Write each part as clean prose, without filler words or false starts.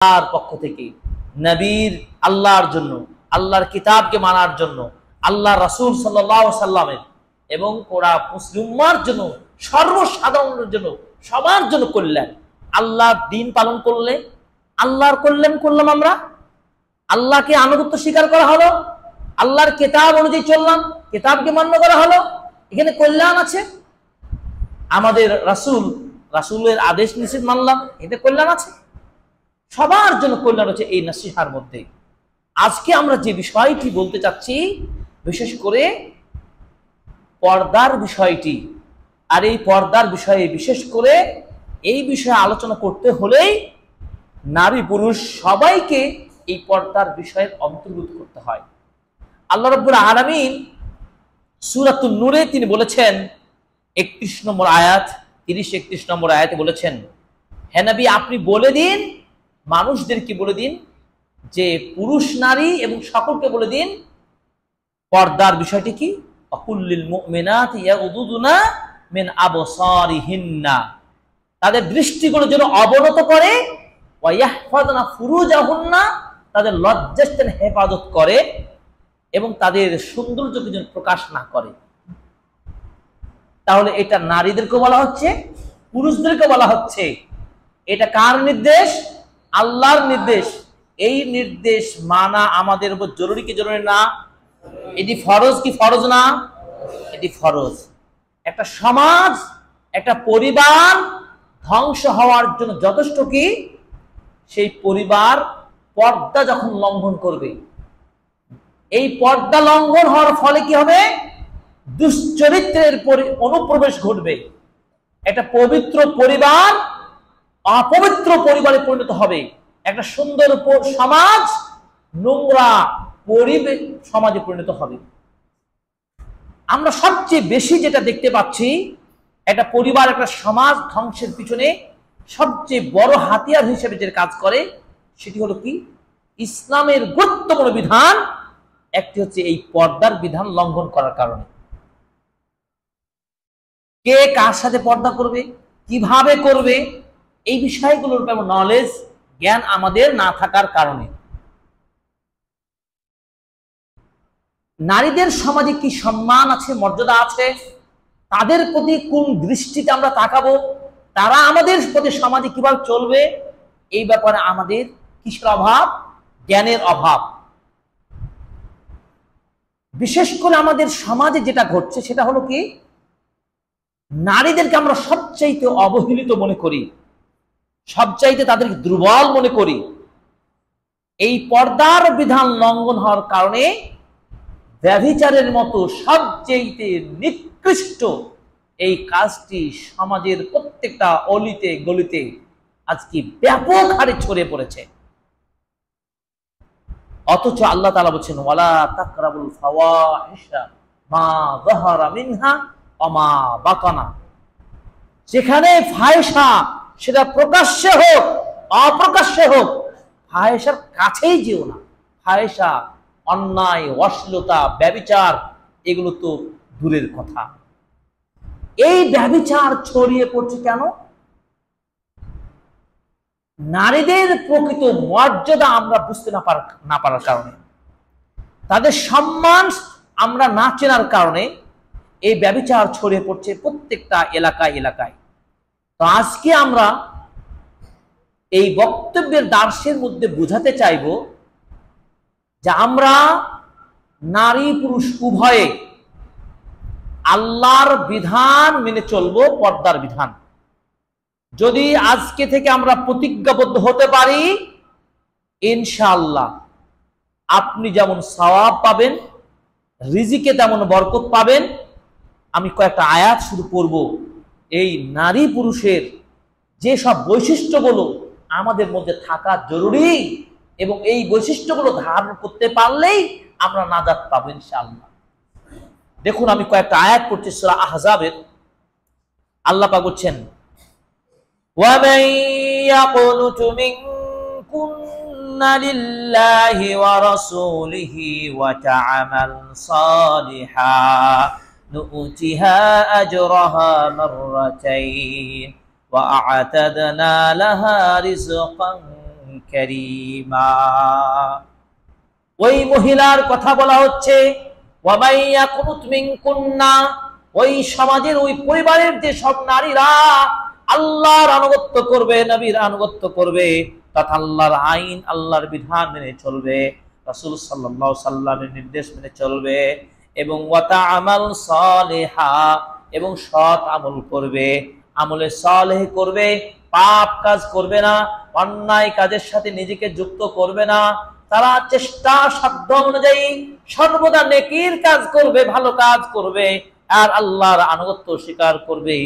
তার পক্ষ থেকে নবীর আল্লাহর জন্য, আল্লাহর কিতাবকে মানার জন্য, আল্লাহ রাসূল সাল্লাল্লাহু আলাইহি সাল্লামের এবং পুরা মুসলিম উম্মার জন্য, সর্বসাধারণের জন্য, সবার জন্য কল্যাণ। আল্লাহর দ্বীন পালন করলে আল্লাহর কল্যাণ করলাম আমরা। আল্লাহকে আনুগত্য স্বীকার করা হলো, আল্লাহর কিতাব অনুযায়ী চললাম, কিতাবকে মান্য করা হলো, এখানে কল্যাণ আছে। আমাদের রাসূলের আদেশ নিষেধ মানলাম, এতে কল্যাণ আছে। সবার জন্য কল্যাণ হচ্ছে এই নসিহার মধ্যে। আজকে আমরা যে বিষয়টি বলতে চাচ্ছি, বিশেষ করে পর্দার বিষয়টি। আর এই পর্দার বিষয়ে বিশেষ করে এই বিষয়ে আলোচনা করতে হলেই নারী পুরুষ সবাইকে এই পর্দার বিষয়ের অন্তর্ভুক্ত করতে হয়। আল্লাহ রাব্বুল আলামিন সূরাতুন নূরে তিনি বলেছেন 31 নম্বর আয়াত, 30-31 নম্বর আয়াতে বলেছেন, হে নবী আপনি বলে দিন, মানুষদেরকে বলে দিন যে পুরুষ নারী এবং সকলকে বলে দিন পর্দার বিষয়টি কি। আকুল্লিল মুমিনাতি ইয়াগুদুনা মিন আবসারিহিন্না, তাদের দৃষ্টিগুলো যেন অবনত করে, ওয়া ইয়াহফাযনা ফুরুজাহুন্না, তাদের লজ্জাস্থান হেফাজত করে এবং তাদের সৌন্দর্যকে যেন প্রকাশ না করে। তাহলে এটা নারীদেরকে বলা হচ্ছে, পুরুষদেরকে বলা হচ্ছে। এটা কার নির্দেশ? আল্লাহর নির্দেশ। এই নির্দেশ মানা আমাদের উপর জরুরি কি জরুরি না? এটি ফরজ কি ফরজ না? এটি ফরজ। একটা সমাজ, একটা পরিবার ধ্বংস হওয়ার জন্য যথেষ্ট কি সেই পরিবার পর্দা যখন লঙ্ঘন করবে, এই পর্দা লঙ্ঘন হওয়ার ফলে কি হবে? দুশ্চরিত্রের অনুপ্রবেশ ঘটবে। একটা পবিত্র পরিবার অপবিত্র পরিবারে পরিণত হবে। একটা সুন্দর সমাজ নোংরা পরিবেশ সমাজে পরিণত হবে। আমরা সবচেয়ে বেশি যেটা দেখতে পাচ্ছি, একটা পরিবার একটা সমাজ ধ্বংসের পিছনে সবচেয়ে বড় হাতিয়ার হিসেবে যে কাজ করে সেটি হলো কি? ইসলামের গুরুত্বপূর্ণ বিধান একটি হচ্ছে এই পর্দার বিধান লঙ্ঘন করার কারণে। কে কার সাথে পর্দা করবে, কিভাবে করবে, এই বিষয়গুলোর ব্যাপারে নলেজ জ্ঞান আমাদের না থাকার কারণে। নারীদের সমাজে কি সম্মান আছে, মর্যাদা আছে, তাদের প্রতি কোন দৃষ্টিতে আমরা তাকাবো, তারা আমাদের প্রতি সমাজে কিভাবে চলবে, এই ব্যাপারে আমাদের কিসের অভাব? জ্ঞানের অভাব। বিশেষ করে আমাদের সমাজে যেটা ঘটছে সেটা হলো কি, নারীদেরকে আমরা সবচাইতে অবহেলিত মনে করি, সবচাইতে তাদেরকে দুর্বল মনে করি। এই পর্দার বিধান লঙ্ঘন হওয়ার কারণে ব্যভিচারের মতো সবচাইতে নিকৃষ্ট এই কাজটি সমাজের প্রত্যেকটা অলিতে গলিতে আজকে ব্যাপক হারে ছড়িয়ে পড়েছে। অথচ আল্লাহ তাআলা বলেছেন, ওয়ালা তাকরাবুল ফাওয়াহিশা মা যাহারা মিনহা ওয়া মা বাতানা, যেখানে ফাহিশা সেটা প্রকাশ্যে হোক অপ্রকাশ্যে হোক, ফাহিশার কাছেই যেও না। ফাহিশা, অন্যায়, অশ্লীলতা, ব্যভিচার এগুলো তো দূরের কথা। এই ব্যভিচার ছড়িয়ে পড়ছে কেন? নারীদের প্রকৃত মর্যাদা আমরা বুঝতে না পারার কারণে, তাদের সম্মান আমরা না চেনার কারণে এই ব্যভিচার ছড়িয়ে পড়ছে প্রত্যেকটা এলাকায় এলাকায়। তো আজকে আমরা এই বক্তব্যের দার্সের মধ্যে বোঝাতে চাইব যে আমরা নারী পুরুষ উভয়ে আল্লাহর বিধান মেনে চলবো, পর্দার বিধান। যদি আজকে থেকে আমরা প্রতিজ্ঞাবদ্ধ হতে পারি, ইনশাআল্লাহ আপনি যেমন সওয়াব পাবেন, রিজিকে তেমন বরকত পাবেন। আমি কয়েকটা আয়াত শুধু পড়ব। এই নারী পুরুষের যে সব বৈশিষ্ট্যগুলো আমাদের মধ্যে থাকা জরুরি এবং এই বৈশিষ্ট্যগুলো ধারণ করতে পারলেই আমরা নাজাত পাবো ইনশাআল্লাহ। দেখুন আমি কয়েকটা আয়াত পড়ছি সূরা আহজাবের। আল্লাহ পাক বলছেন, ওয়া মান ইয়াকুনুতু মিনকুন্না লিল্লাহি ওয়া রাসূলিহি ওয়া তা'মাল সালিহান নু'তিহা আজরাহা মাররাতাইন ওয়া আ'তাদনা লাহা রিজকান কারীমা। ওই মহিলার কথা বলা হচ্ছে, ওয়া মাইয়াকুনুত মিনকুন্না, ওই সমাজের ওই পরিবারের যে সব নারীরা আল্লাহর আনুগত্য করবে, নবীর আনুগত্য করবে, তথা আল্লাহর আইন, আল্লাহর বিধান মেনে চলবে, রাসূল সাল্লাল্লাহু আলাইহি সাল্লামের নির্দেশ মেনে চলবে, এবং ওয়া তা'মাল সালিহা, এবং সৎ আমল করবে, আমলে সালেহ করবে, পাপ কাজ করবে না, অন্যায় কাজের সাথে নিজেকে যুক্ত করবে না, তারা চেষ্টা সাধ্য অনুযায়ী সর্বদা নেকির কাজ করবে, ভালো কাজ করবে, আর আল্লাহর আনুগত্য স্বীকার করবে।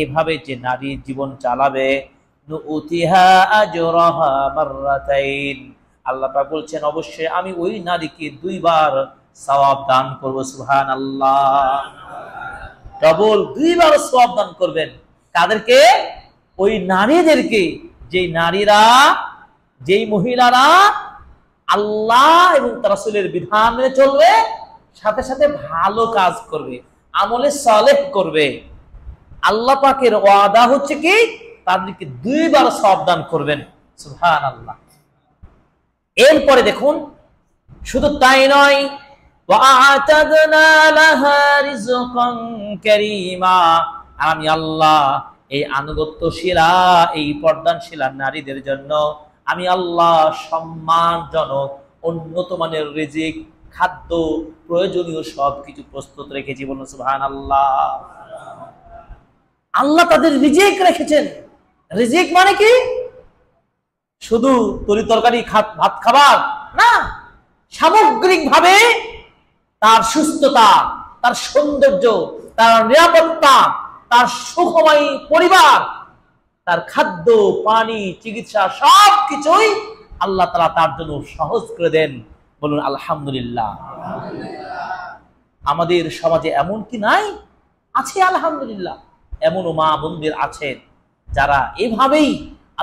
এভাবে যে নারী জীবন চালাবে, নুতিহা আজরাহা মাররাতাইন, আল্লাহ পাক বলছেন অবশ্যই আমি ওই নারীকে 2 বার সওয়াব দান করব। সুবহানাল্লাহ, ডবল 2 বার সওয়াব দান করবেন। কাদেরকে? ওই নারীদেরকে, যেই নারীরা, যেই মহিলারা আল্লাহ এবং তার রাসূলের বিধান মেনে চলবে, সাথে সাথে ভালো কাজ করবে, আমলে সালেহ করবে। আল্লাহ পাকের ওয়াদা হচ্ছে কি তাদেরকে 2 বার সওয়াব দান করবেন। সুবহানাল্লাহ। এরপরে দেখুন, শুধু তাই নয়, ওয়া'আতাদনা লাহা রিজকান কারীমা, আমি আল্লাহ এই আনুগত্যশীলা, এই পর্দানশীলা নারীদের জন্য আমি আল্লাহ সম্মানজনক উন্নত মানের রিজিক, খাদ্য, প্রয়োজনীয় সবকিছু প্রস্তুত রেখেছি। বলুন সুবহানাল্লাহ। আল্লাহ তাদের রিজিক রেখেছেন। রিজিক মানে কি? শুধু তরি তরকারি ভাত খাবার না, সামগ্রিকভাবে তার সুস্থতা, তার সৌন্দর্য, তার নিরাপত্তা, তার সুখময় পরিবার, তার খাদ্য, পানি, চিকিৎসা সবকিছুই আল্লাহ তাআলা তার জন্য সহজ করে দেন। বলুন আলহামদুলিল্লাহ। আমাদের সমাজে এমন কি নাই? আছে আলহামদুলিল্লাহ। এমনও মা বোনদের আছেন যারা এভাবেই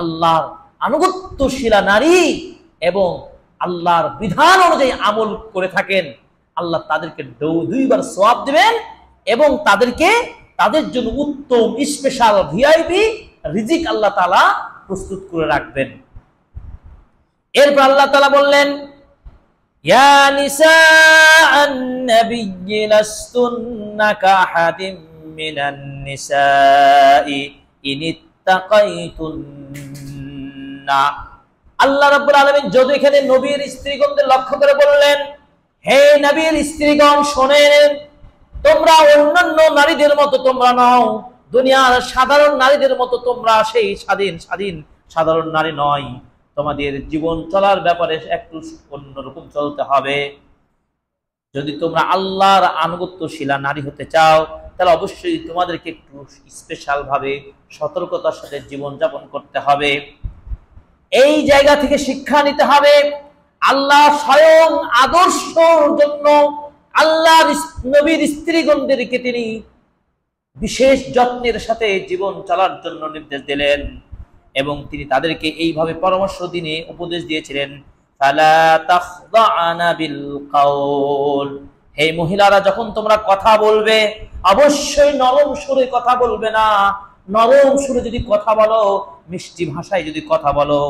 আল্লাহর আনুগত্যশীলা নারী এবং আল্লাহর বিধান অনুযায়ী আমল করে থাকেন। আল্লাহ তাদেরকে 2 বার সওয়াব দিবেন এবং তাদেরকে, তাদের জন্য উত্তম স্পেশাল ভিআইপি রিজিক আল্লাহ তাআলা প্রস্তুত করে রাখবেন। এরপর আল্লাহ তাআলা বললেন, ইয়া নিসাআন নাবিয়্যি লাস্তুন্না কাহাদিম মিনান নিসাই ইনিত্তাকাইতুন্না। আল্লাহ রাব্বুল আলামিন যদি এখানে নবীর স্ত্রীগণদের লক্ষ্য করে বললেন, হে নবীর স্ত্রীগণ শোনেন, তোমরা অন্যান্য নারীদের মতো তোমরা নও, দুনিয়ার সাধারণ নারীদের মতো তোমরা সেই সাধারণ নারী নয়। তোমাদের জীবন চলার ব্যাপারে একটু অন্যরকম চলতে হবে। যদি তোমরা আল্লাহর আনুগত্যশীলা নারী হতে চাও, তাহলে অবশ্যই তোমাদেরকে একটু স্পেশাল ভাবে সতর্কতার সাথে জীবন যাপন করতে হবে। এই জায়গা থেকে শিক্ষা নিতে হবে, আল্লাহ স্বয়ং আদর্শর জন্য আল্লাহর নবীর স্ত্রীগণদেরকে তিনি বিশেষ যত্নের সাথে জীবন চলার জন্য নির্দেশ দিলেন এবং তিনি তাদেরকে এইভাবে পরামর্শ দিয়ে উপদেশ দিয়েছিলেন, ফালা তাখদাআনা বিল কাউল, হে মহিলারা যখন তোমরা কথা বলবে অবশ্যই নরম সুরে কথা বলবে না। নরম সুরে যদি কথা বলো, মিষ্টি ভাষায় যদি কথা বলো,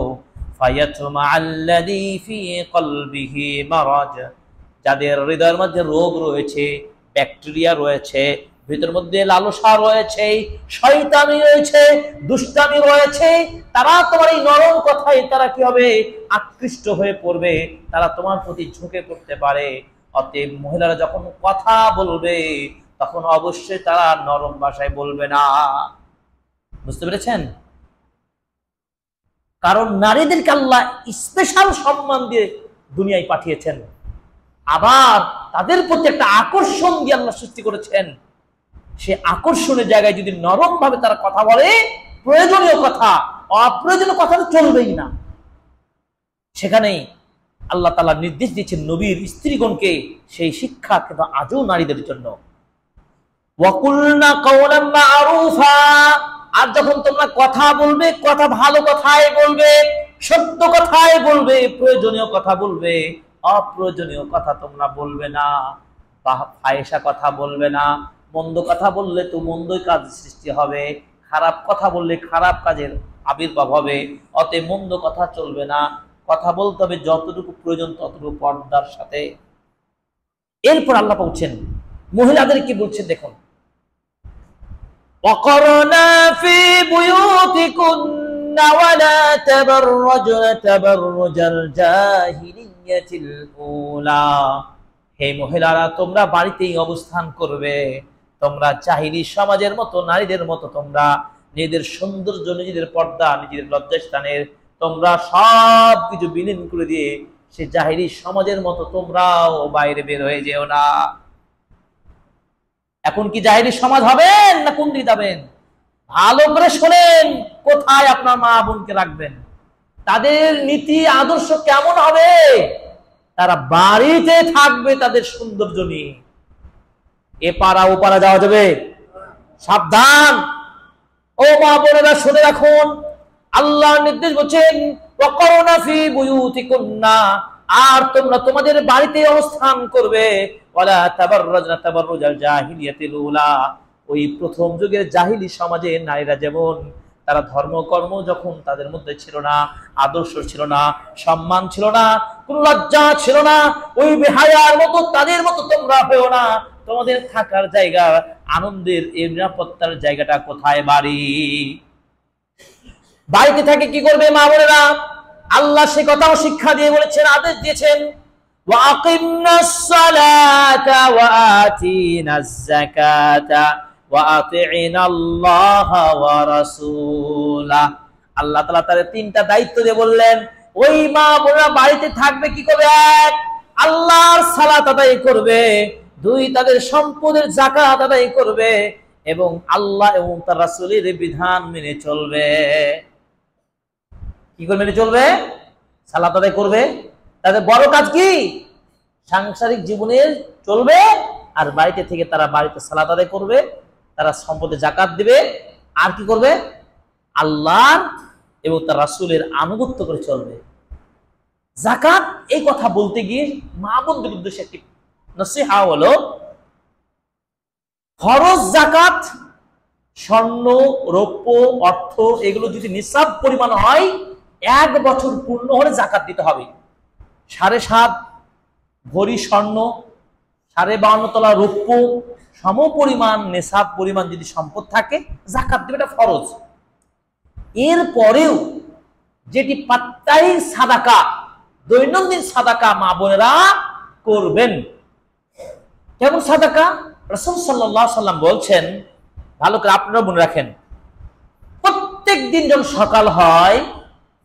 ফায়াতমা আল্লাযী ফী কলবিহি মারাজ, যাদের হৃদয়ের মধ্যে রোগ রয়েছে, ব্যাকটেরিয়া রয়েছে, ভিতর মধ্যে লালসা রয়েছে, শয়তানি রয়েছে, দুষ্টামি রয়েছে, তারা তোমার এই নরম কথায় তারা কি হবে? আকৃষ্ট হয়ে পড়বে, তারা তোমার প্রতি ঝুঁকে পড়তে পারে। অতএব মহিলারা যখন কথা বলবে তখন অবশ্যই তারা নরম ভাষায় বলবে না। বুঝতে পেরেছেন? কারণ নারীদেরকে আল্লাহ স্পেশাল সম্মান দিয়ে দুনিয়ায় পাঠিয়েছেন, আবার তাদের প্রতি একটা আকর্ষণ দিয়ে আল্লাহ সৃষ্টি করেছেন। সে আকর্ষণের জায়গায় যদি নরম ভাবে তারা কথা বলে, প্রয়োজনীয় কথা, অপ্রয়োজনীয় কথা তো চলবেই না। সেখানেই আল্লাহ তাআলা নির্দেশ দিয়েছেন নবীর স্ত্রীগণকে, সেই শিক্ষা কিন্তু আজও নারীদের জন্য। ওয়াকুলনা কাওলাম মা'রুফা, আর যখন তোমরা কথা বলবে, কথা ভালো কথাই বলবে, সত্য কথাই বলবে, প্রয়োজনীয় কথা বলবে, অপ্রয়োজনীয় কথা তোমরা বলবে না, ফাহিশা কথা বলবে না। মন্দ কথা বললে তো মন্দই কাজ সৃষ্টি হবে, খারাপ কথা বললে খারাপ কাজের আবির্ভাব হবে। অতএব মন্দ কথা চলবে না, কথা বলতে হবে যতটুকু প্রয়োজন ততটুকু পর্দার সাথে। এরপর আল্লাহ বলছেন মহিলাদের কি বলছেন দেখুন, وقرنا في بيوتكن ولا تبرجن تبرج الجاهلية الأولى। হে মহিলারা, তোমরা বাড়িতেই অবস্থান করবে, তোমরা জাহিলি সমাজের মতো নারীদের মতো তোমরা নিজেদের সৌন্দর্য, নিজেদের পর্দা, নিজেদের লজ্জাস্থানের তোমরা সব কিছু বিলীন করে দিয়ে সে জাহিলি সমাজের মতো তোমরাও বাইরে বের হয়ে যেও না। এখন কি জাহিলি সমাজ হবেন না কোনটি যাবেন? ভালো করে শোনেন, কোথায় আপনার মা বোনকে রাখবেন, তাদের নীতি আদর্শ কেমন হবে। তারা বাড়িতে থাকবে তাদের সৌন্দর্য নিয়ে, এ পাড়া ও পাড়া যাওয়া যাবে। সাবধান ও মা বোনেরা, শুনে রাখুন, আল্লাহর নির্দেশ বলছেন ওয়াকরনা ফি বুয়ুতিকুন্না, আর তোমরা তোমাদের বাড়িতে অবস্থান করবে। ওয়ালা তাবাররাজনা তাবাররুজাল জাহিলিয়াতিল উলা, ওই প্রথম যুগের জাহিলি সমাজে নারীরা যেমন তারা ধর্মকর্ম যখন তাদের মধ্যে ছিল না, আদর্শ ছিল না, সম্মান ছিল না, কোন লজ্জা ছিল না, ওই বেহায়ার মতো তাদের মতো তোমরা হয়েও না। তোমাদের থাকার জায়গা, আনন্দের এই নিরাপত্তার জায়গাটা কোথায়? বাড়ি। বাড়িতে থাকে কি করবে মা বোনেরা? আল্লাহ সে কথাও শিক্ষা দিয়ে বলেছেন, আদেশ দিয়েছেন ওয়াকিমনাস সালাতা ওয়া আতিনাজ যাকাতা ওয়া আতিনাল্লাহা ওয়া রাসূলাহ। আল্লাহ তাআলা তার তিনটা দায়িত্ব দিয়ে বললেন ওই মা বোনেরা বাড়িতে থাকবে কি করবে? এক, আল্লাহর সালাত আদায় করবে। দুই, তাদের সম্পদের যাকাত আদায় করবে এবং আল্লাহ এবং তার রাসূলের বিধান মেনে চলবে। কি করে মেনে চলবে? সালাত আদায় করবে। তাদের বড় কাজ কি? সাংসারিক জীবনে চলবে, আর বাড়িতে থেকে তারা বাড়িতে সালাত আদায় করবে, তারা সম্পদে যাকাত দিবে, আর কি করবে? আল্লাহর এবং তার রাসূলের আনুগত্য করে চলবে। যাকাত এই কথা বলতে গিয়ে মা বোনদের উদ্দেশ্যে একটি নসিহা হলো, ফরজ যাকাত স্বর্ণ, রৌপ্য, অর্থ এগুলো যদি নিসাব পরিমাণ হয়, 1 বছর পূর্ণ হলে যাকাত দিতে হবে। 7.5 ভরি স্বর্ণ, 52.5 তলা রৌপ্য সম পরিমাণ নেশাব পরিমাণ যদি সম্পদ থাকে, যাকাত দেবে, এটা ফরজ। এর পরেও যেটি পাত্তাই সাদাকা, দৈনন্দিন সাদাকা মা বোনেরা করবেন। কেমন সাদাকা? রাসূল সাল্লাল্লাহু আলাইহি ওয়াসাল্লাম বলছেন, ভালো করে আপনারা মনে রাখেন, প্রত্যেক দিন যখন সকাল হয়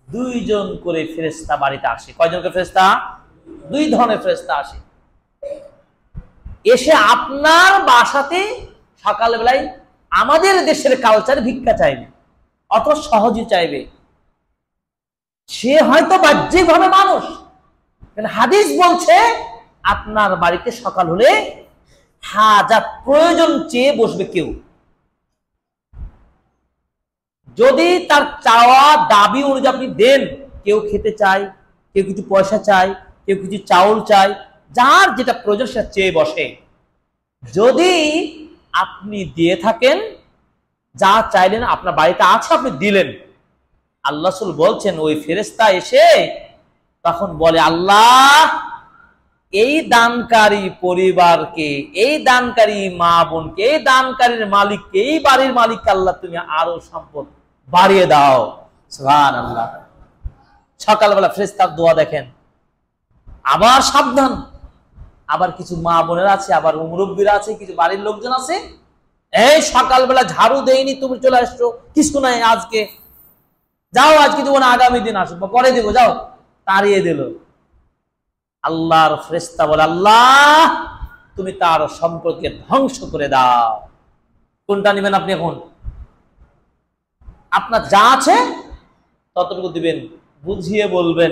2 জন করে ফেরেশতা বাড়িতে আসে। কয়জন করে ফেরেশতা? 2 ধরনের ফেরেশতা আসে। এসে আপনার বাসাতে সকালবেলায় আমাদের দেশের কালচার ভিক্ষা চাইবে, অত সহজে চাইবে। সে হয়তো বাহ্যিকভাবে মানুষ, হাদিস বলছে আপনার বাড়িতে সকাল হলে হাজাত প্রয়োজন চেয়ে বসবে কেউ। যদি তার চাওয়া দাবি অনুযায়ী আপনি দেন, কেউ খেতে চায়, কেউ কিছু পয়সা চায়, কেউ কিছু চাউল চায়, যার যেটা প্রয়োজন সেটা চেয়ে বসে। যদি আপনি দিয়ে থাকেন, যা চাইলেন আপনার বাড়িতে আছে আপনি দিলেন, আল্লাহ রাসূল বলছেন ওই ফেরেশতা এসে তখন বলে, আল্লাহ এই দানকারী পরিবারকে, এই দানকারী মা বোনকে, এই দানকারীর মালিককে, এই বাড়ির মালিককে আল্লাহ তুমি আরো সম্পদ বাড়িয়ে দাও। সুবহানাল্লাহ। সকালবেলা ফেরেশতার দোয়া দেখেন। আবার সাবধান, আবার কিছু মা বোনেরা আছে, আবার মুরব্বীরা আছে, কিছু বাড়ির লোকজন আছে, এই সকালবেলা ঝাড়ু দেয়নি তুমি চলে আসছো, কিছু নাই আজকে, যাও আজকে দেবো না, আগামী দিন আসবো, পরে দেবো, যাও, তাড়িয়ে দিল। আল্লাহর ফেরেশতা বলে, আল্লাহ তুমি তার সম্পর্কে ধ্বংস করে দাও। কোনটা নেবেন আপনি? এখন আপনার যা আছে ততটুকু দিবেন, বুঝিয়ে বলবেন,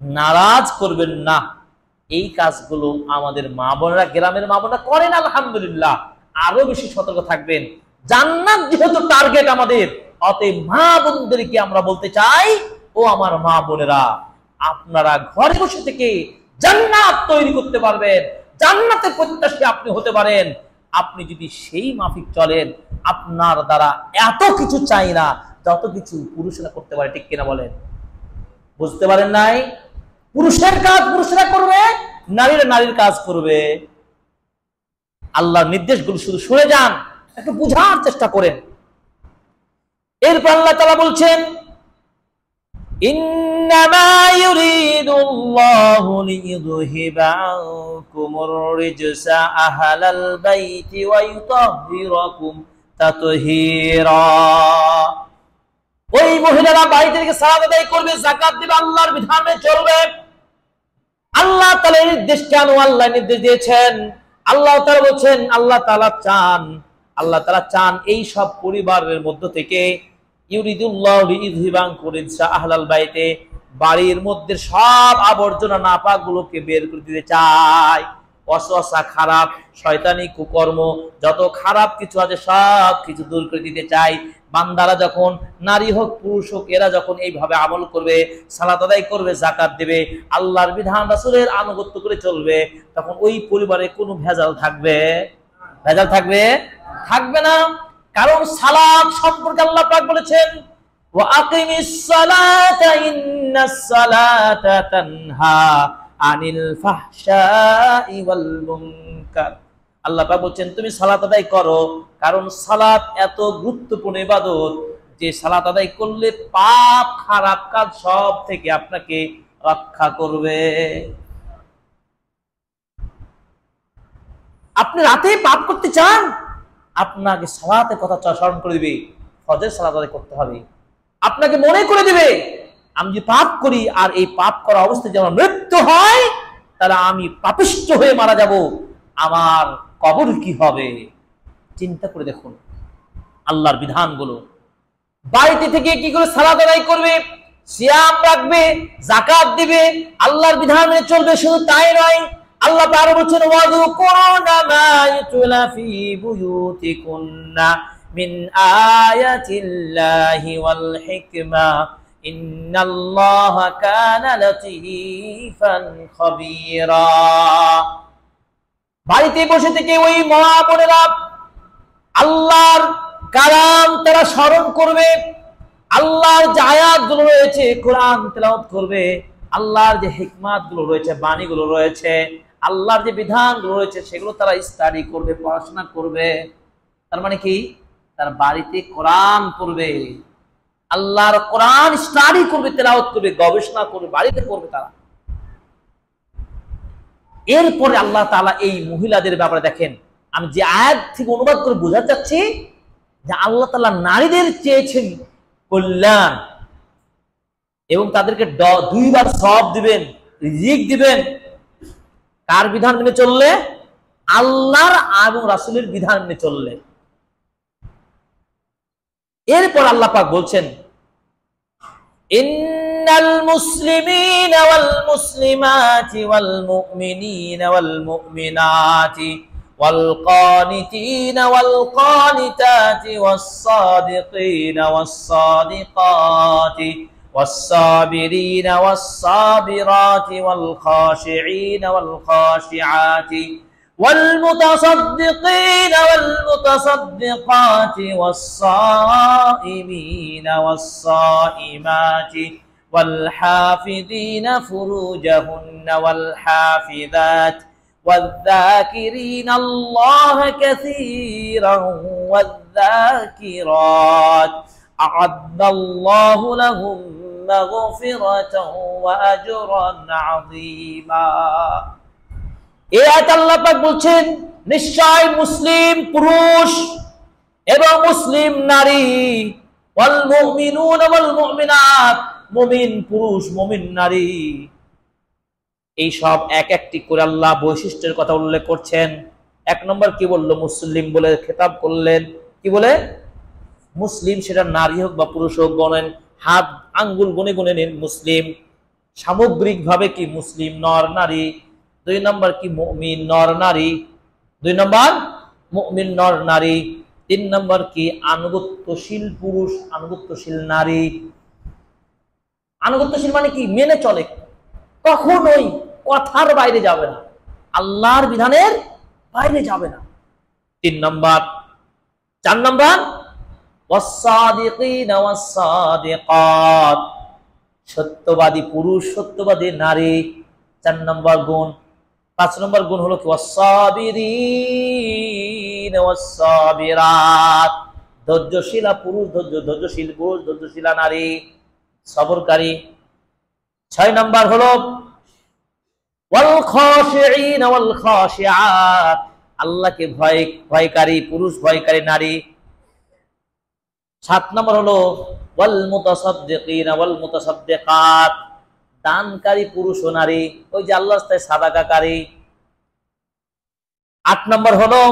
নারাজ করবেন না। এই কাজগুলো আমাদের মা বোনেরা, গ্রামের মা বোনেরা করেন, আলহামদুলিল্লাহ। আরো বেশি সতর্ক থাকবেন। জান্নাত যেহেতু টার্গেট আমাদের, অতএব মা বোনদেরকে আমরা বলতে চাই, ও আমার মা বোনেরা, আপনারা ঘরে বসে থেকে জান্নাত তৈরি করতে পারবেন, জান্নাতের প্রত্যাশী আপনি হতে পারেন। আপনি যদি সেই মাফিক চলেন, আপনার দ্বারা এত কিছু চাই না, যত কিছু পুরুষরা করতে পারে, ঠিক কিনা বলেন? বুঝতে পারেন নাই? পুরুষের কাজ পুরুষরা করবে, নারীরা নারীর কাজ করবে। আল্লাহর নির্দেশগুলো শুধু শুনে যান, একটু বুঝার চেষ্টা করেন। এরপর আল্লাহ তাআলা বলছেন, ইন্নামা ইউরিদুল্লাহু লিইয়ুযহিবা আনকুমুর রিজসা আহলাল বাইতি ওয়া ইউতাহহিরাকুম তাতহীরা। ওই মহিলারা বাড়িতে থেকে সালাত আদায় করবে, যাকাত দিবে, আল্লাহর বিধানে চলবে। আল্লাহ তাআলা এই নির্দেশ কেন আল্লাহ নির্দেশ দিয়েছেন? আল্লাহ তাআলা বলছেন, আল্লাহ তাআলা চান এই সব পরিবারের মধ্য থেকে ইউরিদুল্লাহু লিইয়ুযহিবা আনকুম রিজসা আহলাল বাইতে, বাড়ির মধ্যে সব আবর্জনা নাপাকগুলোকে বের করে দিতে চায়। ওয়াসওয়াসা, খারাপ শয়তানি কুকর্ম, যত খারাপ কিছু আছে সব কিছু দূর করে দিতে চায়। বান্দারা যখন, নারী হোক পুরুষ হোক, এরা যখন এইভাবে আমল করবে, সালাত আদায় করবে, যাকাত দেবে, আল্লাহর বিধান রাসূলের আনুগত্য করে চলবে, তখন ওই পরিবারে কোনো ভেজাল থাকবে? ভেজাল থাকবে? থাকবে না। কারণ সালাত সম্পর্কে আল্লাহ পাক বলেছেন, ওয়া আকিমিস সালাতা ইন্নাস সালাতা তানহা আনিল ফাহশাই ওয়াল মুনকার। আল্লাহ পাক বলছেন তুমি সালাত আদায় করো, কারণ সালাত এত গুরুত্বপূর্ণ ইবাদত যে সালাত আদায় করলে পাপ খারাপ কাজ সব থেকে আপনাকে রক্ষা করবে। আপনি রাতে পাপ করতে চান, আপনাকে সালাতের কথা স্মরণ করে দিবে, ফজর সালাত আদায় করতে হবে। আপনাকে মনে করে দিবে আমি যে পাপ করি, আর এই পাপ করা অবস্থায় যেন মৃত্যু হয়, তাহলে আমি পাপিষ্ঠ হয়ে মারা যাব, আমার কবর কি হবে? চিন্তা করে দেখুন আল্লাহর বিধানগুলো। বাড়িতে থেকে কি করে সালাত আদায় করবে, সিয়াম রাখবে, যাকাত দিবে, আল্লাহর বিধান মেনে চলবে। শুধু তাই নয়, আল্লাহ তাআলা বলেছেন, ওয়াযকুরনা মা ইউতলা ফি বুয়ুতিকুন্না মিন আয়াতিল্লাহি ওয়াল হিকমা ইন্নাল্লাহা কানা লাতীফান খাবীরা। বাড়িতে বসে থেকে ওই মা বোনেরা আল্লাহর কালাম তারা স্মরণ করবে, আল্লাহর যে আয়াতগুলো রয়েছে কোরআন তেলাওয়াত করবে, আল্লাহর যে হিকমাতগুলো রয়েছে, বাণীগুলো রয়েছে, আল্লাহর যে বিধানগুলো রয়েছে সেগুলো তারা স্টাডি করবে, পড়াশোনা করবে। তার মানে কি? তার বাড়িতে কোরআন পড়বে, আল্লাহর কোরআন স্টাডি করবে, তেলাওয়াত করবে, গবেষণা করবে, বাড়িতে করবে তারা। এরপরে আল্লাহ তাআলা এই মহিলাদের ব্যাপারে দেখেন, আমি যে আয়াত থেকে অনুবাদ করে বোঝাতে চাচ্ছি যে আল্লাহ তাআলা নারীদের চেয়েছেন কল্যাণ এবং তাদেরকে দুইবার সওয়াব দিবেন, রিজিক দিবেন। কার বিধান মেনে চললে? আল্লাহর এবং রাসূলের বিধান মেনে চললে। এরপর আল্লাহ পাক বলছেন, ইন্নাল মুসলিমিনা ওয়াল মুসলিমাতি ওয়াল মুমিনিনা ওয়াল মুমিনাতি ওয়াল কানিতিনা ওয়াল কানিতাতি ওয়াস সাদিকিনা ওয়াস সাদিকাতি ওয়াস সাবিরিনা ওয়াস সাবিরাতি ওয়াল খাশিঈনা ওয়াল খাশিআতি والمتصدقين والمتصدقات والصائمين والصائمات والحافظين فروجهن والحافظات والذاكرين الله كثيرا والذاكرات أعد الله لهم مغفرة وأجرا عظيما। এই আয়াতে আল্লাহ পাক বলছেন, নিশ্চয় মুসলিম পুরুষ এবং মুসলিম নারী, ওয়াল মুমিনুনা ওয়াল মুমিনাত, মুমিন পুরুষ মুমিন নারী, এই সব এক একটি করে আল্লাহ বৈশিষ্ট্যের কথা উল্লেখ করছেন। এক নম্বর কি বললো? মুসলিম বলে খেতাব করলেন। কি বলে? মুসলিম, সেটা নারী হোক বা পুরুষ হোক, গণেন, হাত আঙ্গুল গুনে গুনে নিন মুসলিম। সামগ্রিকভাবে কি? মুসলিম নর নারী। দুই নম্বর কি? মুমিন নর নারী। দুই নম্বর মুমিন নর নারী। তিন নম্বর কি? আনুগত্যশীল পুরুষ, আনুগত্যশীল নারী। আনুগত্যশীল মানে কি? মেনে চলে, কখনোই কথার বাইরে যাবে না, আল্লাহর বিধানের বাইরে যাবে না। তিন নম্বর। চার নম্বর ওয়াস-সাদিকিনা ওয়াস-সাদিকাত, সত্যবাদী পুরুষ, সত্যবাদী নারী। 4 নম্বর গুণ। 5 নম্বর গুণ হলো কি ওয়াস-সাবিরিনা ওয়াস-সাবিরাত, ধৈর্যশীলা পুরুষ, ধৈর্যশীল পুরুষ, ধৈর্যশীলা নারী, সবরকারী। 6 নম্বর হলো ওয়াল খাশিঈনা ওয়াল খাশিআত, আল্লাহকে ভয়কারী পুরুষ, ভয়কারী নারী। 7 নম্বর হলো ওয়াল মুতাসাদ্দিকিনা ওয়াল মুতাসাদ্দিকাত, দানকারী পুরুষ ও নারী, ওই যে আল্লাহর রাস্তায় সাদাকাকারী। 8 নম্বর হলো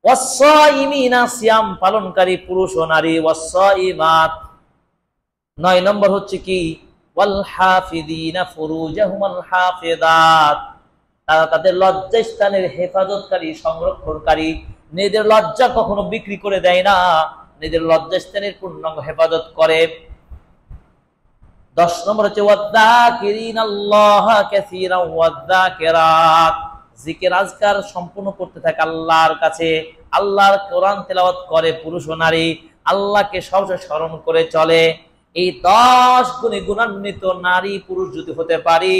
ওয়াস-সাইমিনা, সিয়াম পালনকারী পুরুষ ও নারী, ওয়াস-সাইমাত। 9 নম্বর হচ্ছে কি ওয়াল হাফিযিনা ফুরুজাহুম ওয়াল হাফিযাত, তারা তাদের লজ্জাস্থানের হেফাজতকারী, সংরক্ষণকারী, নিজেদের লজ্জা কখনো বিক্রি করে দেয় না, নিজের লজ্জাস্থানের পূর্ণাঙ্গ হেফাজত করে। 10 নম্বর হচ্ছে ওয়াযাকিরিনাল্লাহা কাসীরান ওয়াযাকিরাত, জিকির আজকার সম্পূর্ণ করতে থাকে আল্লাহর কাছে, আল্লাহর কোরআন তেলাওয়াত করে পুরুষ ও নারী, আল্লাহকে সবসময় স্মরণ করে চলে। এই 10 গুণে গুণান্বিত নারী পুরুষ যদি হতে পারি,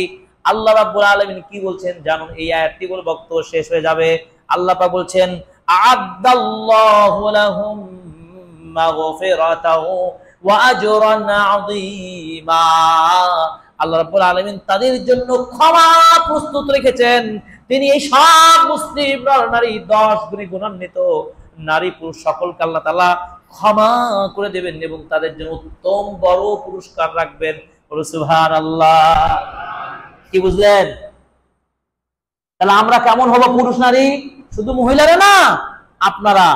আল্লাহ রাব্বুল আলামিন কি বলছেন জানুন। এই আয়াতটি বলে বক্তব্য শেষ হয়ে যাবে। আল্লাহ পাক বলছেন আ'আদাল্লাহু লাহুম মাগফিরাতাহু ওয়া আজরান আযীমা, আল্লাহ রাব্বুল আলামিন তাদের জন্য ক্ষমা প্রস্তুত রেখেছেন। তিনি এই সব মুসলিম নারী 10 গুণে গুণান্বিত নারী পুরুষ সকলকে আল্লাহ তাআলা ক্ষমা করে দেবেন এবং তাদের জন্য উত্তম বড় পুরস্কার রাখবেন। সুবহানাল্লাহ। কি বুঝলেন? তাহলে আমরা কেমন হব পুরুষ নারী? শুধু মহিলারা না, আপনারা,